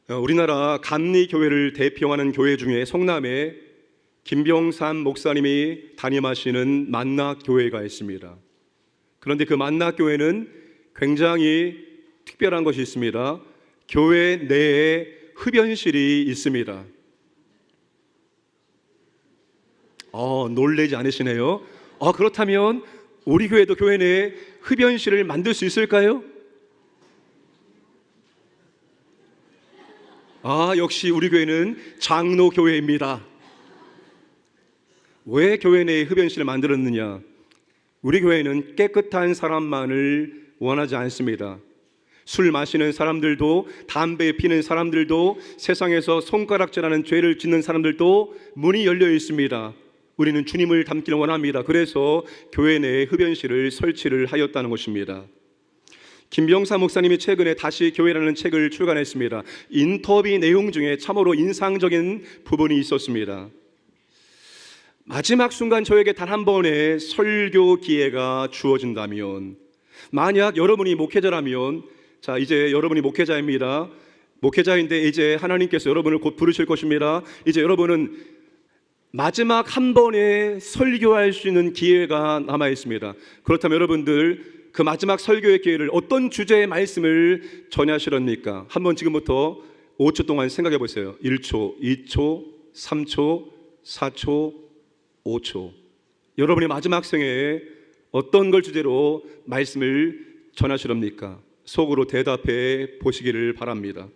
우리나라 감리교회를 대표하는 교회 중에 성남에 김병삼 목사님이 담임하시는 만낙교회가 있습니다. 그런데 그 만낙교회는 굉장히 특별한 것이 있습니다. 교회 내에 흡연실이 있습니다. 놀라지 않으시네요. 그렇다면 우리 교회도 교회 내에 흡연실을 만들 수 있을까요? 역시 우리 교회는 장로교회입니다. 왜 교회 내에 흡연실을 만들었느냐? 우리 교회는 깨끗한 사람만을 원하지 않습니다. 술 마시는 사람들도, 담배 피는 사람들도, 세상에서 손가락질하는 죄를 짓는 사람들도 문이 열려 있습니다. 우리는 주님을 닮기를 원합니다. 그래서 교회 내에 흡연실을 설치를 하였다는 것입니다. 김병삼 목사님이 최근에 다시 교회라는 책을 출간했습니다. 인터뷰 내용 중에 참으로 인상적인 부분이 있었습니다. 마지막 순간 저에게 단 한 번의 설교 기회가 주어진다면, 만약 여러분이 목회자라면, 이제 여러분이 목회자입니다. 목회자인데 이제 하나님께서 여러분을 곧 부르실 것입니다. 이제 여러분은 마지막 한 번의 설교할 수 있는 기회가 남아 있습니다. 그렇다면 여러분들 그 마지막 설교의 기회를 어떤 주제의 말씀을 전하시렵니까? 한번 지금부터 5초 동안 생각해 보세요. 1초, 2초, 3초, 4초, 5초. 여러분의 마지막 생애에 어떤 걸 주제로 말씀을 전하시렵니까? 속으로 대답해 보시기를 바랍니다.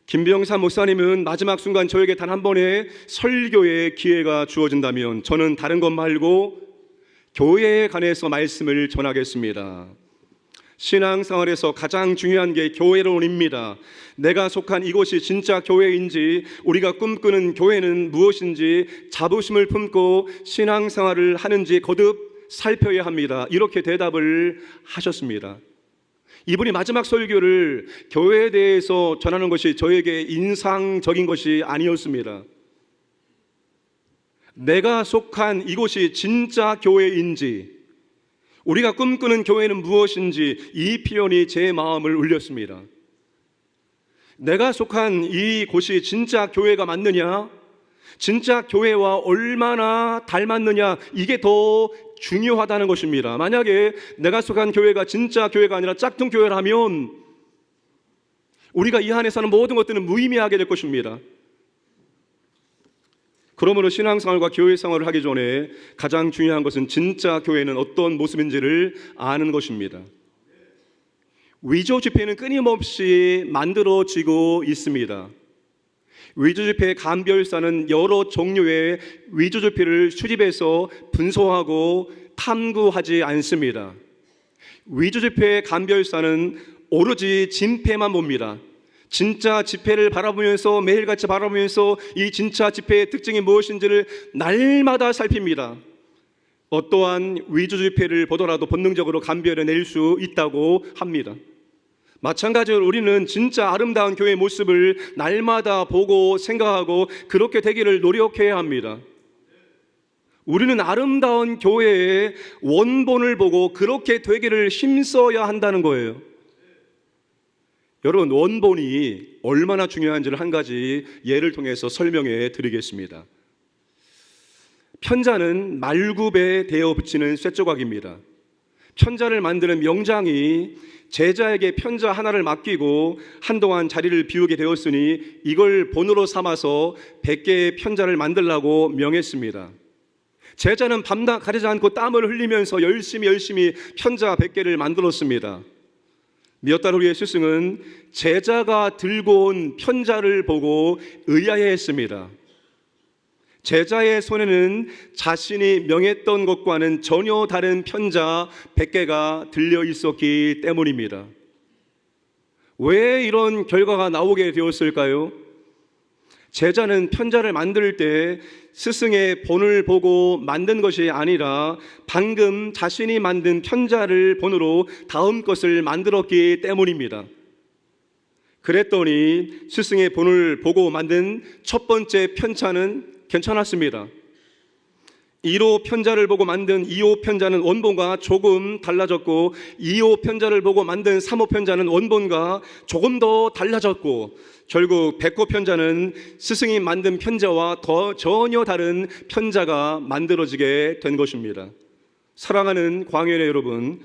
김병삼 목사님은 마지막 순간 저에게 단 한 번의 설교의 기회가 주어진다면 저는 다른 것 말고 교회에 관해서 말씀을 전하겠습니다. 신앙생활에서 가장 중요한 게 교회론입니다. 내가 속한 이곳이 진짜 교회인지, 우리가 꿈꾸는 교회는 무엇인지 자부심을 품고 신앙생활을 하는지 거듭 살펴야 합니다. 이렇게 대답을 하셨습니다. 이분이 마지막 설교를 교회에 대해서 전하는 것이 저에게 인상적인 것이 아니었습니다. 내가 속한 이곳이 진짜 교회인지, 우리가 꿈꾸는 교회는 무엇인지, 이 표현이 제 마음을 울렸습니다. 내가 속한 이곳이 진짜 교회가 맞느냐, 진짜 교회와 얼마나 닮았느냐, 이게 더 중요하다는 것입니다. 만약에 내가 속한 교회가 진짜 교회가 아니라 짝퉁 교회라면 우리가 이 안에 사는 모든 것들은 무의미하게 될 것입니다. 그러므로 신앙생활과 교회생활을 하기 전에 가장 중요한 것은 진짜 교회는 어떤 모습인지를 아는 것입니다. 위조 집회는 끊임없이 만들어지고 있습니다. 위조 집회의 감별사는 여러 종류의 위조 집회를 수집해서 분석하고 탐구하지 않습니다. 위조 집회의 감별사는 오로지 진폐만 봅니다. 진짜 집회를 바라보면서, 매일같이 바라보면서 이 진짜 집회의 특징이 무엇인지를 날마다 살핍니다. 어떠한 위조 집회를 보더라도 본능적으로 감별해낼 수 있다고 합니다. 마찬가지로 우리는 진짜 아름다운 교회의 모습을 날마다 보고 생각하고 그렇게 되기를 노력해야 합니다. 우리는 아름다운 교회의 원본을 보고 그렇게 되기를 힘써야 한다는 거예요. 여러분, 원본이 얼마나 중요한지를 한 가지 예를 통해서 설명해 드리겠습니다. 편자는 말굽에 대어 붙이는 쇳조각입니다. 편자를 만드는 명장이 제자에게 편자 하나를 맡기고 한동안 자리를 비우게 되었으니 이걸 본으로 삼아서 100개의 편자를 만들라고 명했습니다. 제자는 밤낮 가리지 않고 땀을 흘리면서 열심히 편자 100개를 만들었습니다. 몇 달 후에 스승은 제자가 들고 온 편자를 보고 의아해했습니다. 제자의 손에는 자신이 명했던 것과는 전혀 다른 편자 100개가 들려 있었기 때문입니다. 왜 이런 결과가 나오게 되었을까요? 제자는 편자를 만들 때 스승의 본을 보고 만든 것이 아니라 방금 자신이 만든 편자를 본으로 다음 것을 만들었기 때문입니다. 그랬더니 스승의 본을 보고 만든 첫 번째 편차는 괜찮았습니다. 1호 편자를 보고 만든 2호 편자는 원본과 조금 달라졌고, 2호 편자를 보고 만든 3호 편자는 원본과 조금 더 달라졌고, 결국 100호 편자는 스승이 만든 편자와 전혀 다른 편자가 만들어지게 된 것입니다. 사랑하는 광연의 여러분,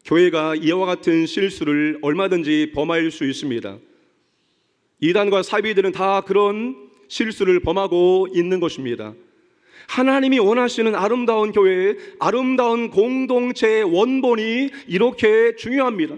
교회가 이와 같은 실수를 얼마든지 범할 수 있습니다. 이단과 사비들은 다 그런 실수를 범하고 있는 것입니다. 하나님이 원하시는 아름다운 교회, 아름다운 공동체의 원본이 이렇게 중요합니다.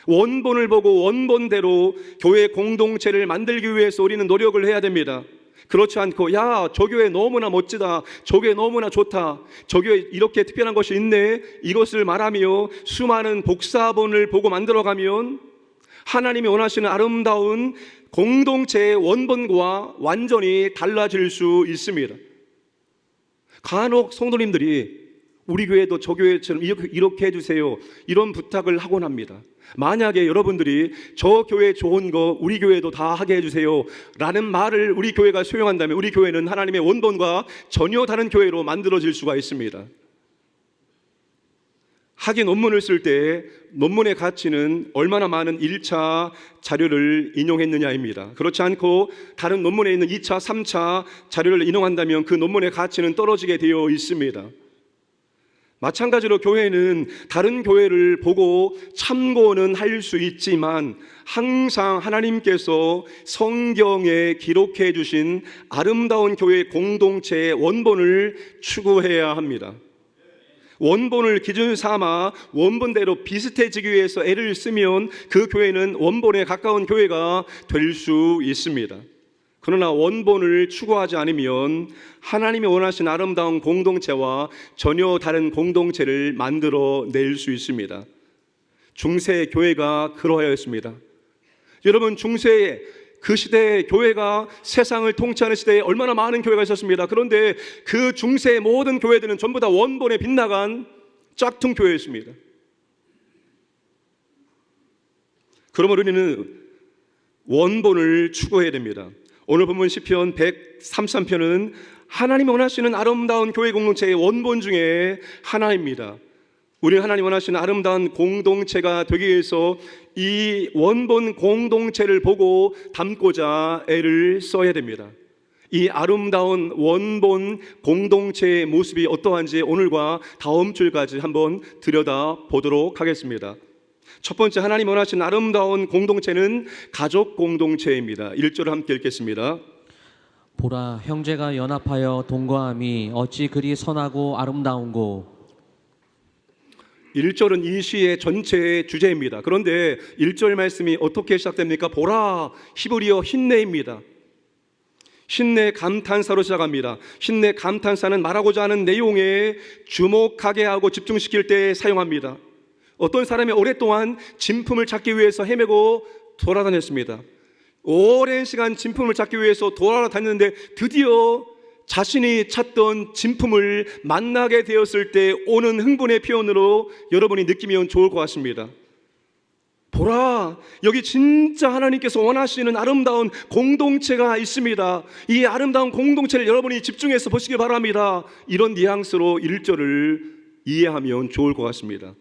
원본을 보고 원본대로 교회 공동체를 만들기 위해서 우리는 노력을 해야 됩니다. 그렇지 않고 야, 저 교회 너무나 멋지다, 저 교회 너무나 좋다, 저 교회 이렇게 특별한 것이 있네, 이것을 말하며 수많은 복사본을 보고 만들어가면 하나님이 원하시는 아름다운 공동체의 원본과 완전히 달라질 수 있습니다. 간혹 성도님들이 우리 교회도 저 교회처럼 이렇게 해주세요, 이런 부탁을 하곤 합니다. 만약에 여러분들이 저 교회 좋은 거 우리 교회도 다 하게 해주세요 라는 말을 우리 교회가 수용한다면 우리 교회는 하나님의 원본과 전혀 다른 교회로 만들어질 수가 있습니다. 학위 논문을 쓸 때 논문의 가치는 얼마나 많은 1차 자료를 인용했느냐입니다. 그렇지 않고 다른 논문에 있는 2차, 3차 자료를 인용한다면 그 논문의 가치는 떨어지게 되어 있습니다. 마찬가지로 교회는 다른 교회를 보고 참고는 할 수 있지만 항상 하나님께서 성경에 기록해 주신 아름다운 교회 공동체의 원본을 추구해야 합니다. 원본을 기준 삼아 원본대로 비슷해지기 위해서 애를 쓰면 그 교회는 원본에 가까운 교회가 될 수 있습니다. 그러나 원본을 추구하지 않으면 하나님이 원하신 아름다운 공동체와 전혀 다른 공동체를 만들어낼 수 있습니다. 중세 교회가 그러하였습니다. 여러분, 중세에 그 시대에 교회가 세상을 통치하는 시대에 얼마나 많은 교회가 있었습니다. 그런데 그 중세의 모든 교회들은 전부 다 원본에 빗나간 짝퉁 교회였습니다. 그러므로 우리는 원본을 추구해야 됩니다. 오늘 본문 시편 133편은 하나님이 원하시는 아름다운 교회 공동체의 원본 중에 하나입니다. 우리는 하나님 원하시는 아름다운 공동체가 되기 위해서 이 원본 공동체를 보고 담고자 애를 써야 됩니다. 이 아름다운 원본 공동체의 모습이 어떠한지 오늘과 다음 주일까지 한번 들여다보도록 하겠습니다. 첫 번째, 하나님 원하시는 아름다운 공동체는 가족 공동체입니다. 1절을 함께 읽겠습니다. 보라, 형제가 연합하여 동거함이 어찌 그리 선하고 아름다운고. 1절은 이 시의 전체의 주제입니다. 그런데 1절 말씀이 어떻게 시작됩니까? 보라, 히브리어 힌내입니다. 힌내 감탄사로 시작합니다. 힌내 감탄사는 말하고자 하는 내용에 주목하게 하고 집중시킬 때 사용합니다. 어떤 사람이 오랫동안 진품을 찾기 위해서 헤매고 돌아다녔습니다. 오랜 시간 진품을 찾기 위해서 돌아다녔는데 드디어 자신이 찾던 진품을 만나게 되었을 때 오는 흥분의 표현으로 여러분이 느끼면 좋을 것 같습니다. 보라, 여기 진짜 하나님께서 원하시는 아름다운 공동체가 있습니다. 이 아름다운 공동체를 여러분이 집중해서 보시기 바랍니다. 이런 뉘앙스로 1절을 이해하면 좋을 것 같습니다.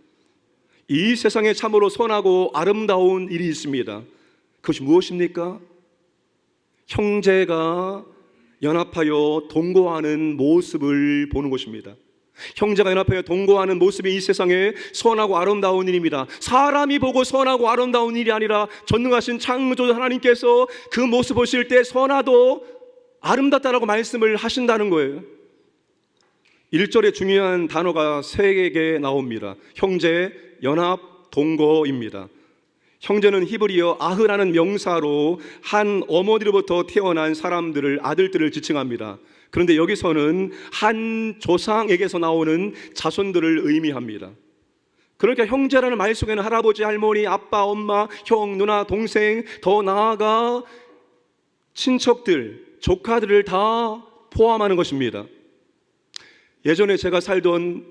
이 세상에 참으로 선하고 아름다운 일이 있습니다. 그것이 무엇입니까? 형제가 연합하여 동거하는 모습을 보는 것입니다. 형제가 연합하여 동거하는 모습이 이 세상에 선하고 아름다운 일입니다. 사람이 보고 선하고 아름다운 일이 아니라 전능하신 창조주 하나님께서 그 모습 보실 때 선하도 아름답다라고 말씀을 하신다는 거예요. 1절에 중요한 단어가 3개 나옵니다. 형제, 연합, 동거입니다. 형제는 히브리어 아흐라는 명사로 한 어머니로부터 태어난 사람들을, 아들들을 지칭합니다. 그런데 여기서는 한 조상에게서 나오는 자손들을 의미합니다. 그러니까 형제라는 말 속에는 할아버지, 할머니, 아빠, 엄마, 형, 누나, 동생, 더 나아가 친척들, 조카들을 다 포함하는 것입니다. 예전에 제가 살던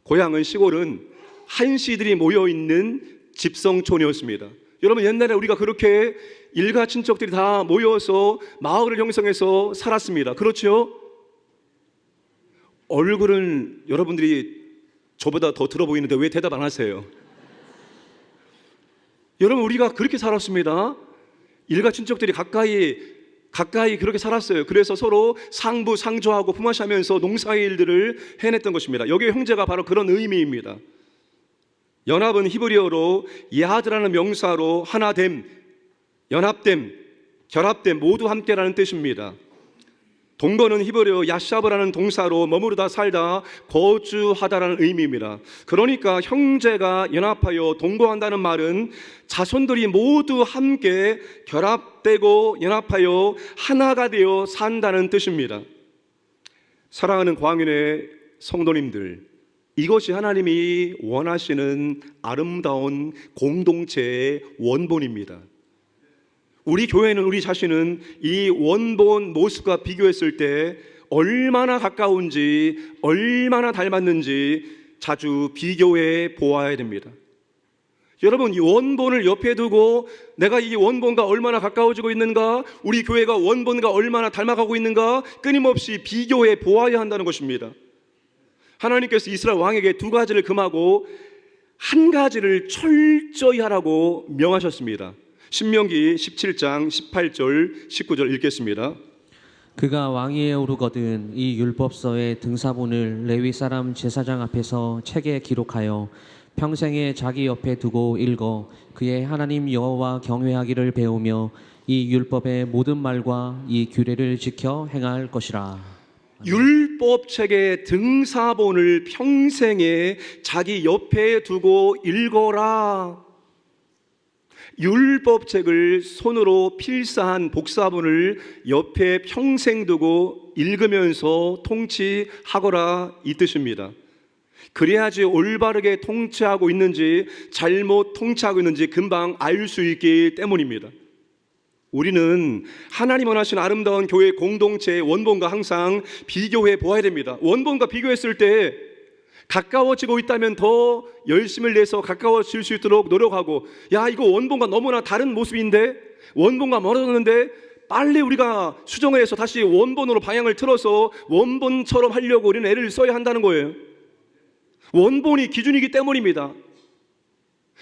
고향은, 시골은 한씨들이 모여있는 집성촌이었습니다. 여러분, 옛날에 우리가 그렇게 일가 친척들이 다 모여서 마을을 형성해서 살았습니다. 그렇죠? 얼굴은 여러분들이 저보다 더 들어 보이는데 왜 대답 안 하세요? 여러분, 우리가 그렇게 살았습니다. 일가 친척들이 가까이 그렇게 살았어요. 그래서 서로 상부상조하고 품앗이하면서 농사의 일들을 해냈던 것입니다. 여기 형제가 바로 그런 의미입니다. 연합은 히브리어로 야하드라는 명사로 하나됨, 연합됨, 결합됨, 모두 함께라는 뜻입니다. 동거는 히브리어 야샤브라는 동사로 머무르다 살다 거주하다라는 의미입니다. 그러니까 형제가 연합하여 동거한다는 말은 자손들이 모두 함께 결합되고 연합하여 하나가 되어 산다는 뜻입니다. 사랑하는 광인의 성도님들, 이것이 하나님이 원하시는 아름다운 공동체의 원본입니다. 우리 교회는, 우리 자신은 이 원본 모습과 비교했을 때 얼마나 가까운지, 얼마나 닮았는지 자주 비교해 보아야 됩니다. 여러분, 이 원본을 옆에 두고 내가 이 원본과 얼마나 가까워지고 있는가, 우리 교회가 원본과 얼마나 닮아가고 있는가 끊임없이 비교해 보아야 한다는 것입니다. 하나님께서 이스라엘 왕에게 두 가지를 금하고 한 가지를 철저히 하라고 명하셨습니다. 신명기 17장 18절 19절 읽겠습니다. 그가 왕위에 오르거든 이 율법서의 등사본을 레위 사람 제사장 앞에서 책에 기록하여 평생에 자기 옆에 두고 읽어 그의 하나님 여호와 경외하기를 배우며 이 율법의 모든 말과 이 규례를 지켜 행할 것이라. 율법책의 등사본을 평생에 자기 옆에 두고 읽어라. 율법책을 손으로 필사한 복사본을 옆에 평생 두고 읽으면서 통치하거라, 이 뜻입니다. 그래야지 올바르게 통치하고 있는지 잘못 통치하고 있는지 금방 알 수 있기 때문입니다. 우리는 하나님 원하시는 아름다운 교회 공동체의 원본과 항상 비교해 보아야 됩니다. 원본과 비교했을 때 가까워지고 있다면 더 열심을 내서 가까워질 수 있도록 노력하고, 야, 이거 원본과 너무나 다른 모습인데, 원본과 멀어졌는데 빨리 우리가 수정을 해서 다시 원본으로 방향을 틀어서 원본처럼 하려고 우리는 애를 써야 한다는 거예요. 원본이 기준이기 때문입니다.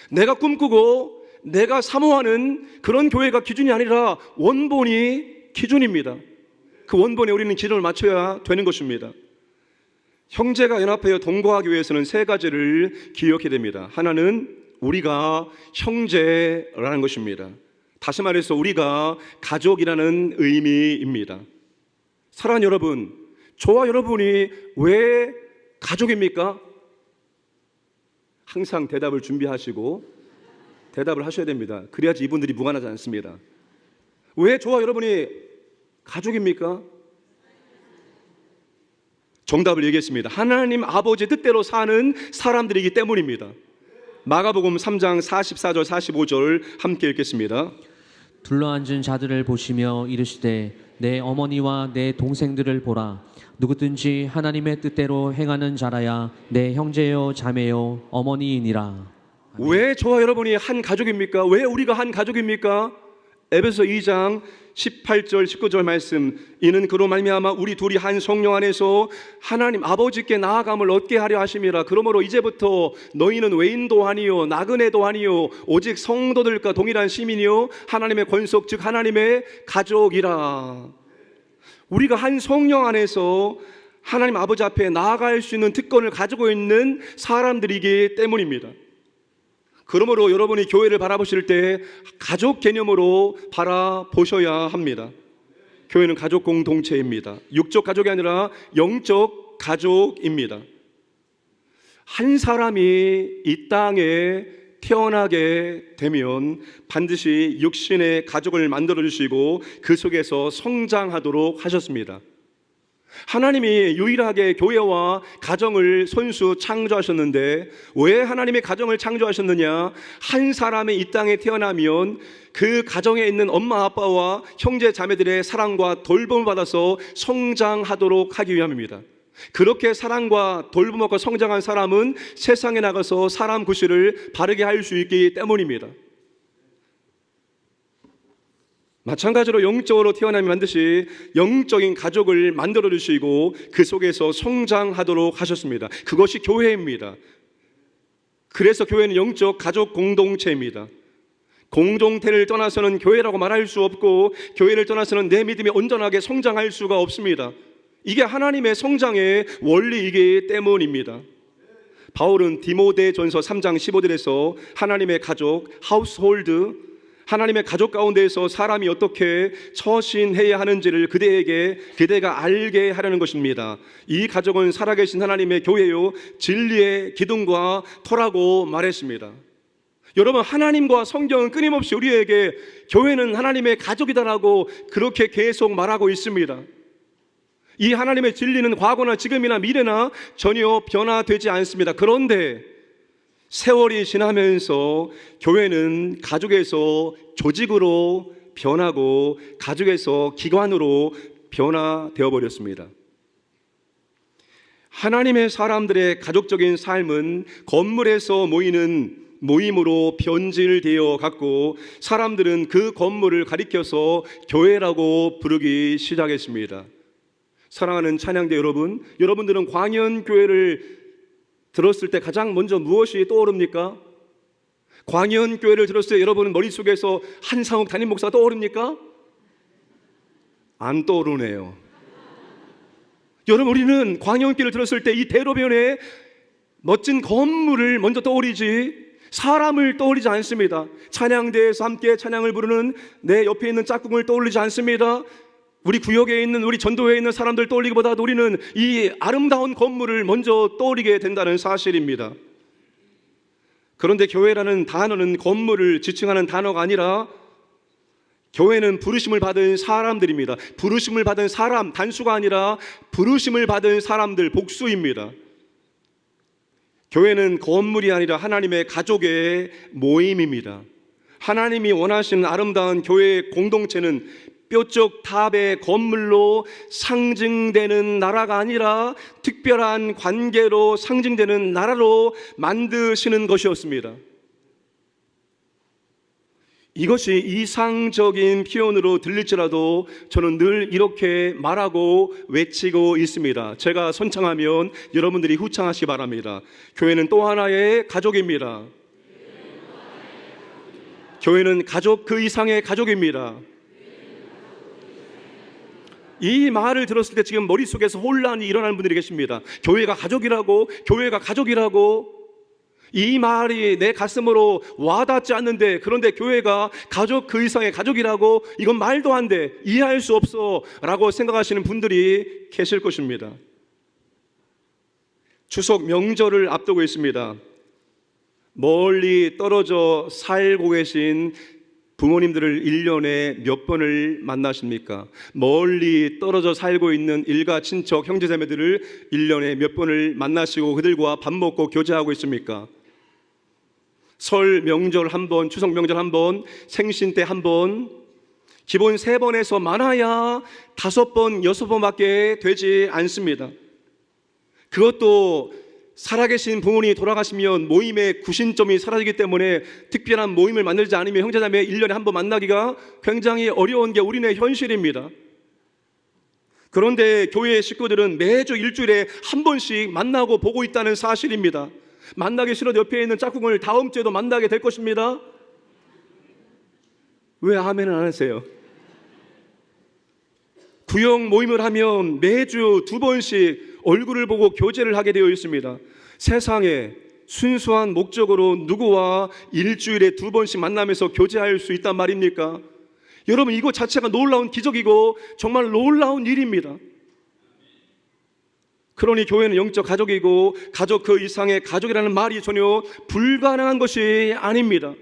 내가 꿈꾸고 내가 사모하는 그런 교회가 기준이 아니라 원본이 기준입니다. 그 원본에 우리는 기준을 맞춰야 되는 것입니다. 형제가 연합하여 동거하기 위해서는 세 가지를 기억해야 됩니다. 하나는 우리가 형제라는 것입니다. 다시 말해서 우리가 가족이라는 의미입니다. 사랑하는 여러분, 저와 여러분이 왜 가족입니까? 항상 대답을 준비하시고 대답을 하셔야 됩니다. 그래야지 이분들이 무관하지 않습니다. 왜 저와 여러분이 가족입니까? 정답을 얘기했습니다. 하나님 아버지 뜻대로 사는 사람들이기 때문입니다. 마가복음 3장 44절 45절 함께 읽겠습니다. 둘러앉은 자들을 보시며 이르시되 내 어머니와 내 동생들을 보라. 누구든지 하나님의 뜻대로 행하는 자라야 내 형제요 자매요 어머니이니라. 왜 저와 여러분이 한 가족입니까? 왜 우리가 한 가족입니까? 에베소 2장 18절 19절 말씀, 이는 그로 말미암아 우리 둘이 한 성령 안에서 하나님 아버지께 나아감을 얻게 하려 하심이라. 그러므로 이제부터 너희는 외인도 아니요 나그네도 아니요 오직 성도들과 동일한 시민이요 하나님의 권속 즉 하나님의 가족이라. 우리가 한 성령 안에서 하나님 아버지 앞에 나아갈 수 있는 특권을 가지고 있는 사람들이기 때문입니다. 그러므로 여러분이 교회를 바라보실 때 가족 개념으로 바라보셔야 합니다. 교회는 가족 공동체입니다. 육적 가족이 아니라 영적 가족입니다. 한 사람이 이 땅에 태어나게 되면 반드시 육신의 가족을 만들어 주시고 그 속에서 성장하도록 하셨습니다. 하나님이 유일하게 교회와 가정을 손수 창조하셨는데 왜 하나님의 가정을 창조하셨느냐? 한 사람이 이 땅에 태어나면 그 가정에 있는 엄마 아빠와 형제 자매들의 사랑과 돌봄을 받아서 성장하도록 하기 위함입니다. 그렇게 사랑과 돌봄을 받고 성장한 사람은 세상에 나가서 사람 구실을 바르게 할 수 있기 때문입니다. 마찬가지로 영적으로 태어나면 반드시 영적인 가족을 만들어 주시고 그 속에서 성장하도록 하셨습니다. 그것이 교회입니다. 그래서 교회는 영적 가족 공동체입니다. 공동체를 떠나서는 교회라고 말할 수 없고, 교회를 떠나서는 내 믿음이 온전하게 성장할 수가 없습니다. 이게 하나님의 성장의 원리이기 때문입니다. 바울은 디모데전서 3장 15절에서 하나님의 가족, 하우스홀드, 하나님의 가족 가운데에서 사람이 어떻게 처신해야 하는지를 그대가 알게 하려는 것입니다. 이 가족은 살아계신 하나님의 교회요 진리의 기둥과 터라고 말했습니다. 여러분, 하나님과 성경은 끊임없이 우리에게 교회는 하나님의 가족이다라고 그렇게 계속 말하고 있습니다. 이 하나님의 진리는 과거나 지금이나 미래나 전혀 변화되지 않습니다. 그런데 세월이 지나면서 교회는 가족에서 조직으로 변하고 가족에서 기관으로 변화되어 버렸습니다. 하나님의 사람들의 가족적인 삶은 건물에서 모이는 모임으로 변질되어 갔고, 사람들은 그 건물을 가리켜서 교회라고 부르기 시작했습니다. 사랑하는 찬양대 여러분, 여러분들은 광연교회를 들었을 때 가장 먼저 무엇이 떠오릅니까? 광연교회를 들었을 때 여러분 머릿속에서 한상욱 담임 목사가 떠오릅니까? 안 떠오르네요. 여러분, 우리는 광연교회를 들었을 때 이 대로변에 멋진 건물을 먼저 떠오르지 사람을 떠올리지 않습니다. 찬양대에서 함께 찬양을 부르는 내 옆에 있는 짝꿍을 떠올리지 않습니다. 우리 구역에 있는, 우리 전도회에 있는 사람들 떠올리기보다도 우리는 이 아름다운 건물을 먼저 떠올리게 된다는 사실입니다. 그런데 교회라는 단어는 건물을 지칭하는 단어가 아니라 교회는 부르심을 받은 사람들입니다. 부르심을 받은 사람, 단수가 아니라 부르심을 받은 사람들, 복수입니다. 교회는 건물이 아니라 하나님의 가족의 모임입니다. 하나님이 원하시는 아름다운 교회의 공동체는 뾰족 탑의 건물로 상징되는 나라가 아니라 특별한 관계로 상징되는 나라로 만드시는 것이었습니다. 이것이 이상적인 표현으로 들릴지라도 저는 늘 이렇게 말하고 외치고 있습니다. 제가 선창하면 여러분들이 후창하시기 바랍니다. 교회는 또 하나의 가족입니다. 교회는 가족 그 이상의 가족입니다. 이 말을 들었을 때 지금 머릿속에서 혼란이 일어나는 분들이 계십니다. 교회가 가족이라고, 교회가 가족이라고. 이 말이 내 가슴으로 와닿지 않는데, 그런데 교회가 가족 그 이상의 가족이라고, 이건 말도 안 돼, 이해할 수 없어 라고 생각하시는 분들이 계실 것입니다. 추석 명절을 앞두고 있습니다. 멀리 떨어져 살고 계신 부모님들을 1년에 몇 번을 만나십니까? 멀리 떨어져 살고 있는 일가 친척 형제자매들을 1년에 몇 번을 만나시고 그들과 밥 먹고 교제하고 있습니까? 설 명절 한 번, 추석 명절 한 번, 생신 때 한 번, 기본 3번에서 많아야 5번, 6번밖에 되지 않습니다. 그것도 살아계신 부모님이 돌아가시면 모임의 구신점이 사라지기 때문에 특별한 모임을 만들지 않으면 형제자매 1년에 한 번 만나기가 굉장히 어려운 게 우리네 현실입니다. 그런데 교회의 식구들은 매주 일주일에 한 번씩 만나고 보고 있다는 사실입니다. 만나기 싫어도 옆에 있는 짝꿍을 다음 주에도 만나게 될 것입니다. 왜 아멘을 안 하세요? 구역 모임을 하면 매주 2번씩 얼굴을 보고 교제를 하게 되어 있습니다. 세상에 순수한 목적으로 누구와 일주일에 2번씩 만나면서 교제할 수 있단 말입니까? 여러분, 이거 자체가 놀라운 기적이고 정말 놀라운 일입니다. 그러니 교회는 영적 가족이고 가족 그 이상의 가족이라는 말이 전혀 불가능한 것이 아닙니다.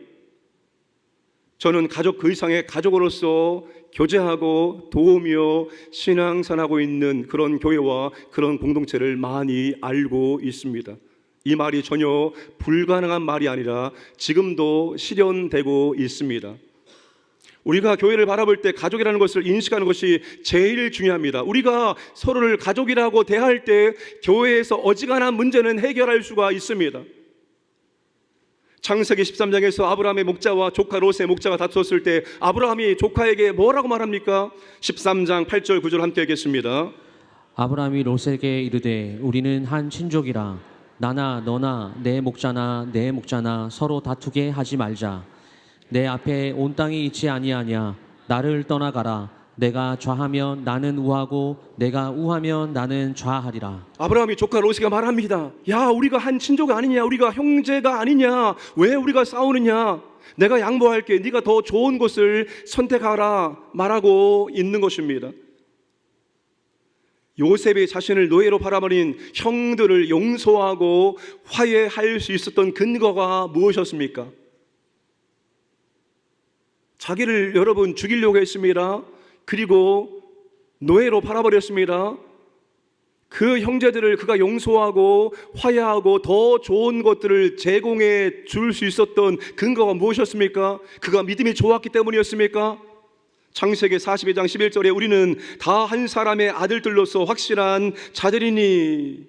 저는 가족 그 이상의 가족으로서 교제하고 도우며 신앙생활하고 있는 그런 교회와 그런 공동체를 많이 알고 있습니다. 이 말이 전혀 불가능한 말이 아니라 지금도 실현되고 있습니다. 우리가 교회를 바라볼 때 가족이라는 것을 인식하는 것이 제일 중요합니다. 우리가 서로를 가족이라고 대할 때 교회에서 어지간한 문제는 해결할 수가 있습니다. 창세기 13장에서 아브라함의 목자와 조카 롯의 목자가 다투었을 때 아브라함이 조카에게 뭐라고 말합니까? 13장 8절 9절 함께 읽겠습니다. 아브라함이 롯에게 이르되 우리는 한 친족이라 나나 너나 내 목자나 내 목자나 서로 다투게 하지 말자. 내 앞에 온 땅이 있지 아니하냐. 나를 떠나가라. 내가 좌하면 나는 우하고 내가 우하면 나는 좌하리라. 아브라함이 조카 롯이가 말합니다. 야, 우리가 한 친족 아니냐? 우리가 형제가 아니냐? 왜 우리가 싸우느냐? 내가 양보할게. 네가 더 좋은 곳을 선택하라 말하고 있는 것입니다. 요셉이 자신을 노예로 팔아버린 형들을 용서하고 화해할 수 있었던 근거가 무엇이었습니까? 자기를 여러분 죽이려고 했습니다. 그리고 노예로 팔아버렸습니다. 그 형제들을 그가 용서하고 화해하고 더 좋은 것들을 제공해 줄 수 있었던 근거가 무엇이었습니까? 그가 믿음이 좋았기 때문이었습니까? 창세기 42장 11절에 우리는 다 한 사람의 아들들로서 확실한 자들이니,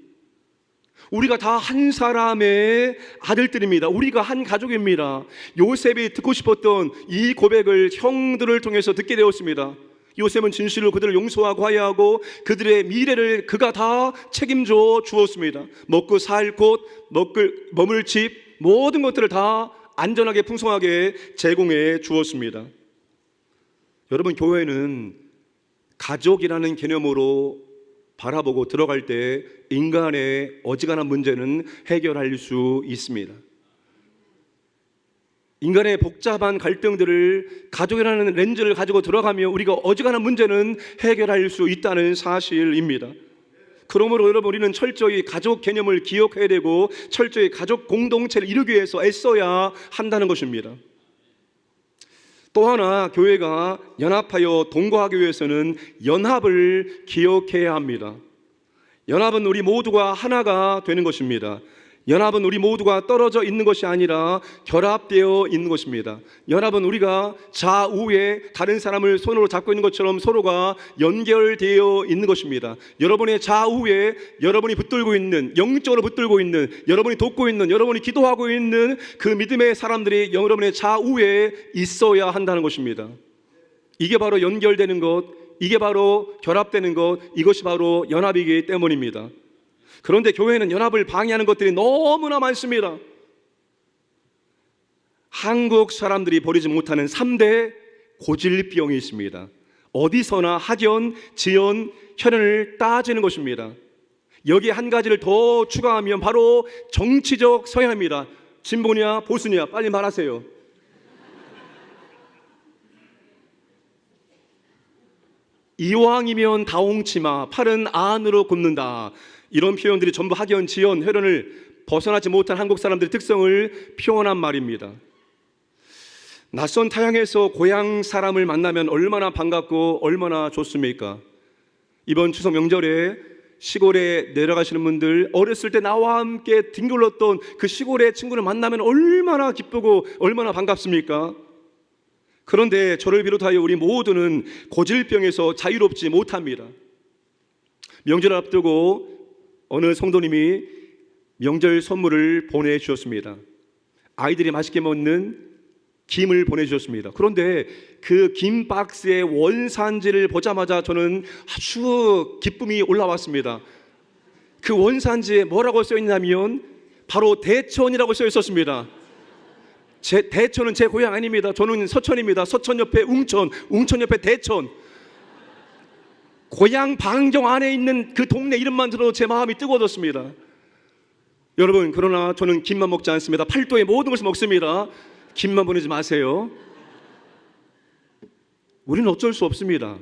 우리가 다 한 사람의 아들들입니다. 우리가 한 가족입니다. 요셉이 듣고 싶었던 이 고백을 형들을 통해서 듣게 되었습니다. 요셉은 진실로 그들을 용서하고 화해하고 그들의 미래를 그가 다 책임져 주었습니다. 먹고 살 곳, 머물 집, 모든 것들을 다 안전하게 풍성하게 제공해 주었습니다. 여러분, 교회는 가족이라는 개념으로 바라보고 들어갈 때 인간의 어지간한 문제는 해결할 수 있습니다. 인간의 복잡한 갈등들을 가족이라는 렌즈를 가지고 들어가며 우리가 어지간한 문제는 해결할 수 있다는 사실입니다. 그러므로 여러분, 우리는 철저히 가족 개념을 기억해야 되고 철저히 가족 공동체를 이루기 위해서 애써야 한다는 것입니다. 또 하나, 교회가 연합하여 동거하기 위해서는 연합을 기억해야 합니다. 연합은 우리 모두가 하나가 되는 것입니다. 연합은 우리 모두가 떨어져 있는 것이 아니라 결합되어 있는 것입니다. 연합은 우리가 좌우에 다른 사람을 손으로 잡고 있는 것처럼 서로가 연결되어 있는 것입니다. 여러분의 좌우에 여러분이 붙들고 있는, 영적으로 붙들고 있는, 여러분이 돕고 있는, 여러분이 기도하고 있는 그 믿음의 사람들이 여러분의 좌우에 있어야 한다는 것입니다. 이게 바로 연결되는 것, 이게 바로 결합되는 것, 이것이 바로 연합이기 때문입니다. 그런데 교회는 연합을 방해하는 것들이 너무나 많습니다. 한국 사람들이 버리지 못하는 3대 고질병이 있습니다. 어디서나 학연, 지연, 혈연을 따지는 것입니다. 여기에 한 가지를 더 추가하면 바로 정치적 성향입니다. 진보냐 보수냐, 빨리 말하세요. 이왕이면 다홍치마, 팔은 안으로 굽는다. 이런 표현들이 전부 학연, 지연, 혈연을 벗어나지 못한 한국 사람들의 특성을 표현한 말입니다. 낯선 타향에서 고향 사람을 만나면 얼마나 반갑고 얼마나 좋습니까? 이번 추석 명절에 시골에 내려가시는 분들, 어렸을 때 나와 함께 뒹굴렀던 그 시골의 친구를 만나면 얼마나 기쁘고 얼마나 반갑습니까? 그런데 저를 비롯하여 우리 모두는 고질병에서 자유롭지 못합니다. 명절을 앞두고 어느 성도님이 명절 선물을 보내주셨습니다. 아이들이 맛있게 먹는 김을 보내주셨습니다. 그런데 그 김 박스의 원산지를 보자마자 저는 아주 기쁨이 올라왔습니다. 그 원산지에 뭐라고 써있냐면 바로 대천이라고 써 있었습니다. 대천은 제 고향 아닙니다. 저는 서천입니다. 서천 옆에 웅천, 웅천 옆에 대천. 고향 방정 안에 있는 그 동네 이름만 들어도 제 마음이 뜨거워졌습니다. 여러분, 그러나 저는 김만 먹지 않습니다. 팔도의 모든 것을 먹습니다. 김만 보내지 마세요. 우리는 어쩔 수 없습니다.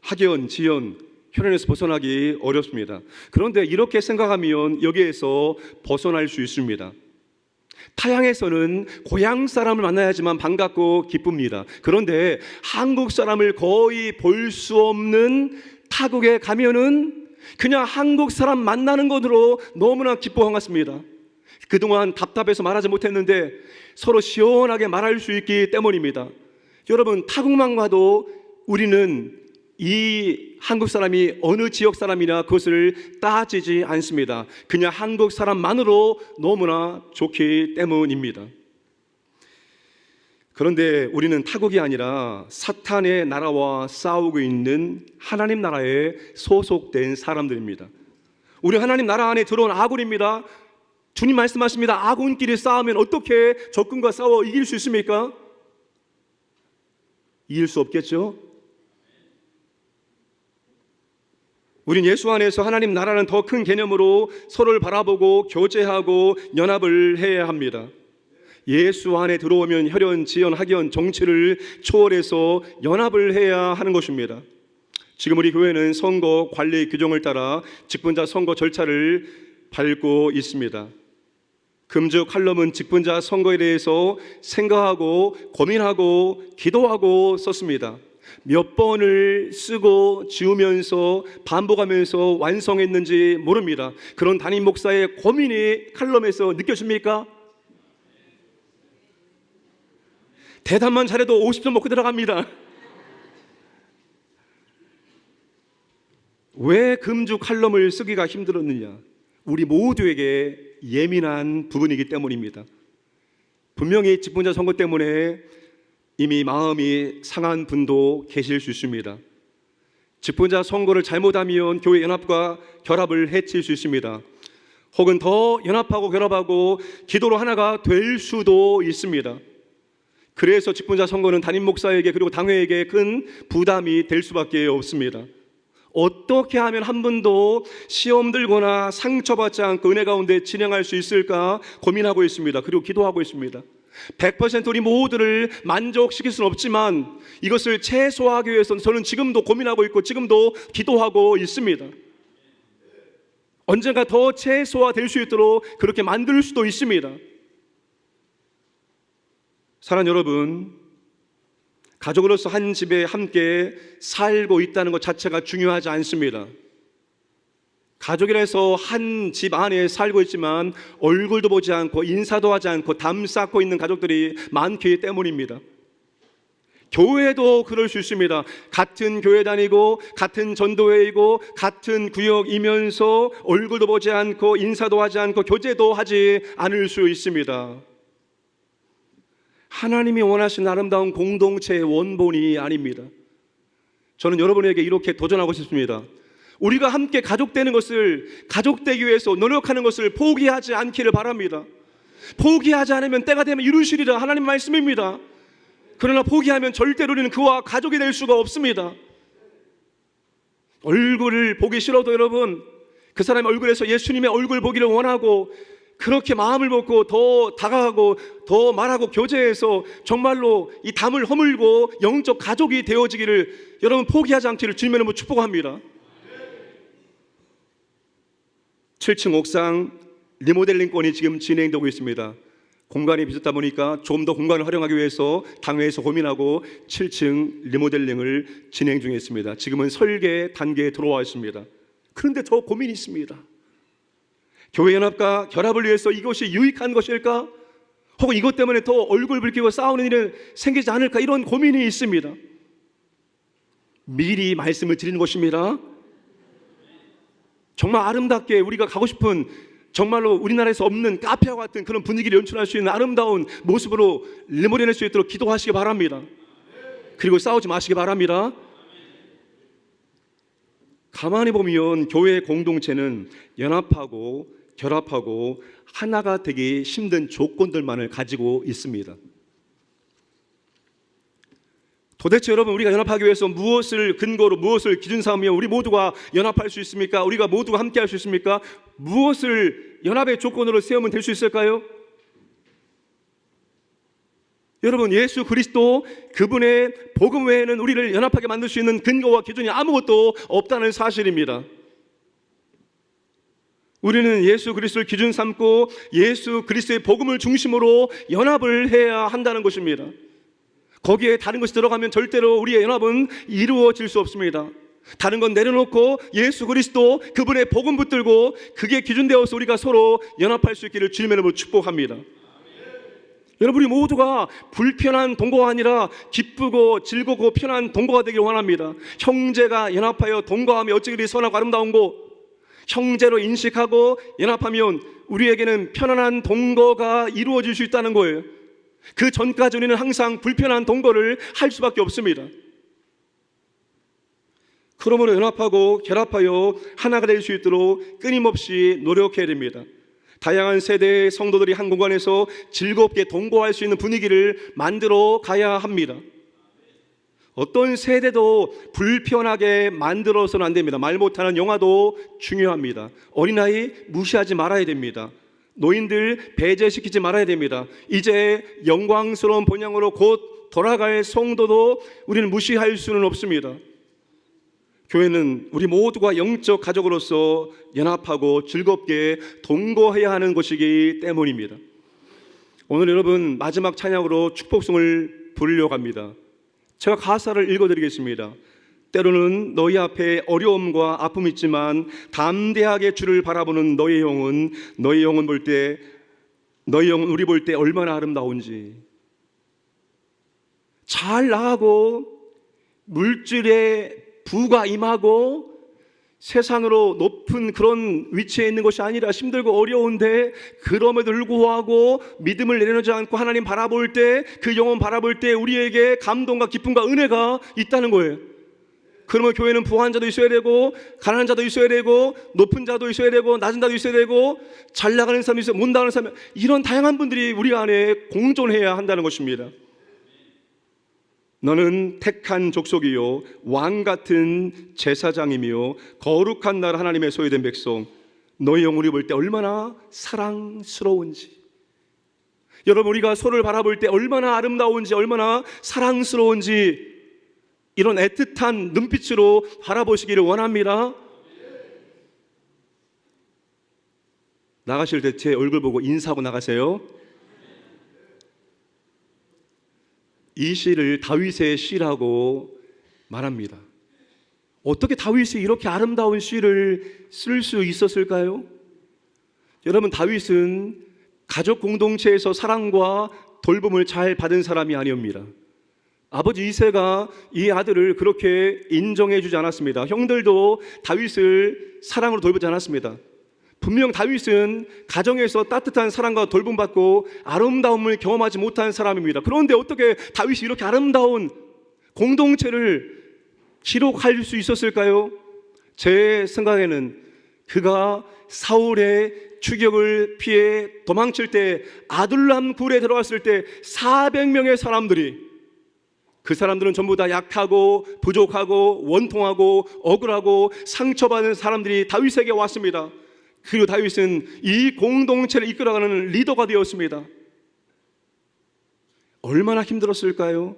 학연, 지연, 혈연에서 벗어나기 어렵습니다. 그런데 이렇게 생각하면 여기에서 벗어날 수 있습니다. 타향에서는 고향 사람을 만나야지만 반갑고 기쁩니다. 그런데 한국 사람을 거의 볼 수 없는 타국에 가면은 그냥 한국 사람 만나는 것으로 너무나 기뻐한 것 같습니다. 그동안 답답해서 말하지 못했는데 서로 시원하게 말할 수 있기 때문입니다. 여러분, 타국만 가도 우리는 이 한국 사람이 어느 지역 사람이나 그것을 따지지 않습니다. 그냥 한국 사람만으로 너무나 좋기 때문입니다. 그런데 우리는 타국이 아니라 사탄의 나라와 싸우고 있는 하나님 나라에 소속된 사람들입니다. 우리 하나님 나라 안에 들어온 아군입니다. 주님 말씀하십니다. 아군끼리 싸우면 어떻게 적군과 싸워 이길 수 있습니까? 이길 수 없겠죠? 우린 예수 안에서 하나님 나라는 더 큰 개념으로 서로를 바라보고 교제하고 연합을 해야 합니다. 예수 안에 들어오면 혈연, 지연, 학연, 정치를 초월해서 연합을 해야 하는 것입니다. 지금 우리 교회는 선거 관리 규정을 따라 직분자 선거 절차를 밟고 있습니다. 금주 칼럼은 직분자 선거에 대해서 생각하고 고민하고 기도하고 썼습니다. 몇 번을 쓰고 지우면서 반복하면서 완성했는지 모릅니다. 그런 담임 목사의 고민이 칼럼에서 느껴집니까? 대답만 잘해도 50점 먹고 들어갑니다. 왜 금주 칼럼을 쓰기가 힘들었느냐? 우리 모두에게 예민한 부분이기 때문입니다. 분명히 직분자 선거 때문에 이미 마음이 상한 분도 계실 수 있습니다. 직분자 선거를 잘못하면 교회 연합과 결합을 해칠 수 있습니다. 혹은 더 연합하고 결합하고 기도로 하나가 될 수도 있습니다. 그래서 직분자 선거는 담임 목사에게 그리고 당회에게 큰 부담이 될 수밖에 없습니다. 어떻게 하면 한 분도 시험 들거나 상처받지 않고 은혜 가운데 진행할 수 있을까 고민하고 있습니다. 그리고 기도하고 있습니다. 100% 우리 모두를 만족시킬 수는 없지만 이것을 최소화하기 위해서는 저는 지금도 고민하고 있고 지금도 기도하고 있습니다. 언젠가 더 최소화될 수 있도록 그렇게 만들 수도 있습니다. 사랑하는 여러분, 가족으로서 한 집에 함께 살고 있다는 것 자체가 중요하지 않습니다. 가족이라 해서 한 집 안에 살고 있지만 얼굴도 보지 않고 인사도 하지 않고 담 쌓고 있는 가족들이 많기 때문입니다. 교회도 그럴 수 있습니다. 같은 교회 다니고 같은 전도회이고 같은 구역이면서 얼굴도 보지 않고 인사도 하지 않고 교제도 하지 않을 수 있습니다. 하나님이 원하신 아름다운 공동체의 원본이 아닙니다. 저는 여러분에게 이렇게 도전하고 싶습니다. 우리가 함께 가족되는 것을, 가족되기 위해서 노력하는 것을 포기하지 않기를 바랍니다. 포기하지 않으면 때가 되면 이루시리라 하나님 말씀입니다. 그러나 포기하면 절대로 우리는 그와 가족이 될 수가 없습니다. 얼굴을 보기 싫어도 여러분, 그 사람의 얼굴에서 예수님의 얼굴 보기를 원하고 그렇게 마음을 먹고 더 다가가고 더 말하고 교제해서 정말로 이 담을 허물고 영적 가족이 되어지기를 여러분 포기하지 않기를 주님의 이름으로 축복합니다. 7층 옥상 리모델링 건이 지금 진행되고 있습니다. 공간이 비었다 보니까 좀 더 공간을 활용하기 위해서 당회에서 고민하고 7층 리모델링을 진행 중에 있습니다. 지금은 설계 단계에 들어와 있습니다. 그런데 더 고민이 있습니다. 교회 연합과 결합을 위해서 이것이 유익한 것일까? 혹은 이것 때문에 더 얼굴 붉히고 싸우는 일은 생기지 않을까? 이런 고민이 있습니다. 미리 말씀을 드리는 것입니다. 정말 아름답게 우리가 가고 싶은 정말로 우리나라에서 없는 카페와 같은 그런 분위기를 연출할 수 있는 아름다운 모습으로 리모델링할 수 있도록 기도하시기 바랍니다. 그리고 싸우지 마시기 바랍니다. 가만히 보면 교회 공동체는 연합하고 결합하고 하나가 되기 힘든 조건들만을 가지고 있습니다. 도대체 여러분, 우리가 연합하기 위해서 무엇을 근거로 무엇을 기준 삼으며 우리 모두가 연합할 수 있습니까? 우리가 모두가 함께 할 수 있습니까? 무엇을 연합의 조건으로 세우면 될 수 있을까요? 여러분, 예수 그리스도 그분의 복음 외에는 우리를 연합하게 만들 수 있는 근거와 기준이 아무것도 없다는 사실입니다. 우리는 예수 그리스도를 기준 삼고 예수 그리스도의 복음을 중심으로 연합을 해야 한다는 것입니다. 거기에 다른 것이 들어가면 절대로 우리의 연합은 이루어질 수 없습니다. 다른 건 내려놓고 예수 그리스도 그분의 복음 붙들고 그게 기준되어서 우리가 서로 연합할 수 있기를 주님의 이름으로 축복합니다. 여러분, 우리 모두가 불편한 동거가 아니라 기쁘고 즐겁고 편한 동거가 되길 원합니다. 형제가 연합하여 동거하며 어찌 선하고 아름다운 곳, 형제로 인식하고 연합하면 우리에게는 편안한 동거가 이루어질 수 있다는 거예요. 그 전까지 우리는 항상 불편한 동거를 할 수밖에 없습니다. 그러므로 연합하고 결합하여 하나가 될 수 있도록 끊임없이 노력해야 됩니다. 다양한 세대의 성도들이 한 공간에서 즐겁게 동거할 수 있는 분위기를 만들어 가야 합니다. 어떤 세대도 불편하게 만들어서는 안 됩니다. 말 못하는 영화도 중요합니다. 어린아이 무시하지 말아야 됩니다. 노인들 배제시키지 말아야 됩니다. 이제 영광스러운 본향으로 곧 돌아갈 성도도 우리는 무시할 수는 없습니다. 교회는 우리 모두가 영적 가족으로서 연합하고 즐겁게 동거해야 하는 곳이기 때문입니다. 오늘 여러분 마지막 찬양으로 축복송을 부르려고 합니다. 제가 가사를 읽어드리겠습니다. 때로는 너희 앞에 어려움과 아픔이 있지만 담대하게 주를 바라보는 너희 영은 우리 볼 때 얼마나 아름다운지. 잘 나가고 물질에 부가 임하고 세상으로 높은 그런 위치에 있는 것이 아니라 힘들고 어려운데 그럼에도 불구하고 믿음을 내려놓지 않고 하나님 바라볼 때, 그 영혼 바라볼 때 우리에게 감동과 기쁨과 은혜가 있다는 거예요. 그러면 교회는 부한 자도 있어야 되고 가난한 자도 있어야 되고 높은 자도 있어야 되고 낮은 자도 있어야 되고 잘 나가는 사람도 있어야, 못 나가는 사람, 이런 다양한 분들이 우리 안에 공존해야 한다는 것입니다. 너는 택한 족속이요 왕 같은 제사장이며 거룩한 나라 하나님의 소유된 백성, 너희 영혼이 볼 때 얼마나 사랑스러운지. 여러분, 우리가 서로를 바라볼 때 얼마나 아름다운지, 얼마나 사랑스러운지 이런 애틋한 눈빛으로 바라보시기를 원합니다. 나가실 때 제 얼굴 보고 인사하고 나가세요. 이 시를 다윗의 시라고 말합니다. 어떻게 다윗이 이렇게 아름다운 시를 쓸 수 있었을까요? 여러분, 다윗은 가족 공동체에서 사랑과 돌봄을 잘 받은 사람이 아니옵니다. 아버지 이새가 이 아들을 그렇게 인정해 주지 않았습니다. 형들도 다윗을 사랑으로 돌보지 않았습니다. 분명 다윗은 가정에서 따뜻한 사랑과 돌봄받고 아름다움을 경험하지 못한 사람입니다. 그런데 어떻게 다윗이 이렇게 아름다운 공동체를 기록할 수 있었을까요? 제 생각에는 그가 사울의 추격을 피해 도망칠 때 아둘람 굴에 들어갔을 때 400명의 사람들이, 그 사람들은 전부 다 약하고 부족하고 원통하고 억울하고 상처받은 사람들이 다윗에게 왔습니다. 그리고 다윗은 이 공동체를 이끌어가는 리더가 되었습니다. 얼마나 힘들었을까요?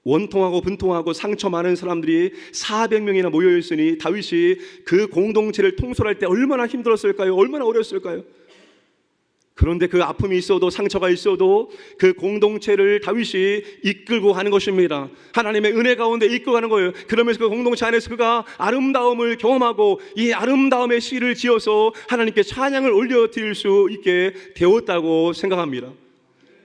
원통하고 분통하고 상처 많은 사람들이 400명이나 모여있으니 다윗이 그 공동체를 통솔할 때 얼마나 힘들었을까요? 얼마나 어려웠을까요? 그런데 그 아픔이 있어도 상처가 있어도 그 공동체를 다윗이 이끌고 가는 것입니다. 하나님의 은혜 가운데 이끌고 가는 거예요. 그러면서 그 공동체 안에서 그가 아름다움을 경험하고 이 아름다움의 시를 지어서 하나님께 찬양을 올려드릴 수 있게 되었다고 생각합니다.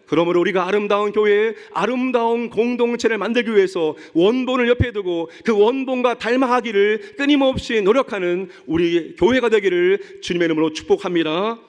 그러므로 우리가 아름다운 교회, 아름다운 공동체를 만들기 위해서 원본을 옆에 두고 그 원본과 닮아가기를 끊임없이 노력하는 우리 교회가 되기를 주님의 이름으로 축복합니다.